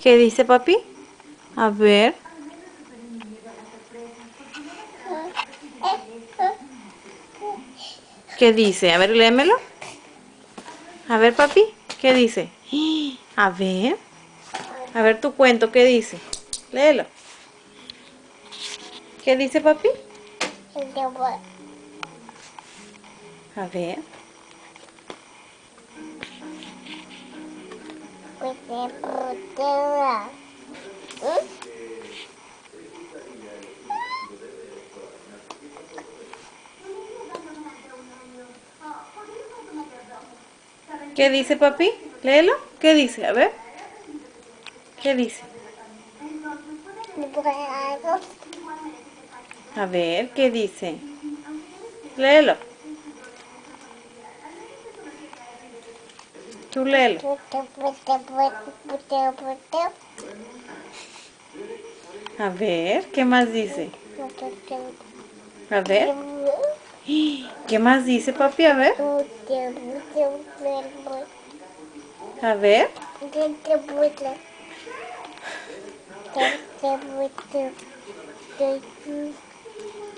¿Qué dice papi? A ver. ¿Qué dice? A ver, léemelo. A ver, papi. ¿Qué dice? A ver. A ver tu cuento, ¿qué dice? Léelo. ¿Qué dice papi? A ver. ¿Qué dice papi? Léelo. ¿Qué dice? A ver. ¿Qué dice? A ver, ¿qué dice? Léelo. Tú léelo. A ver, ¿qué más dice? A ver. ¿Qué más dice papi? A ver. A ver.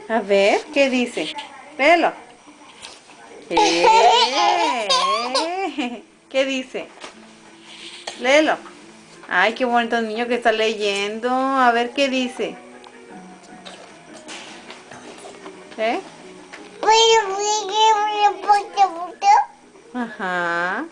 A ver, ¿qué dice? Léelo. ¿Qué dice? Léelo. Ay, qué bonito niño que está leyendo. A ver, ¿qué dice? ¿Eh? Ajá.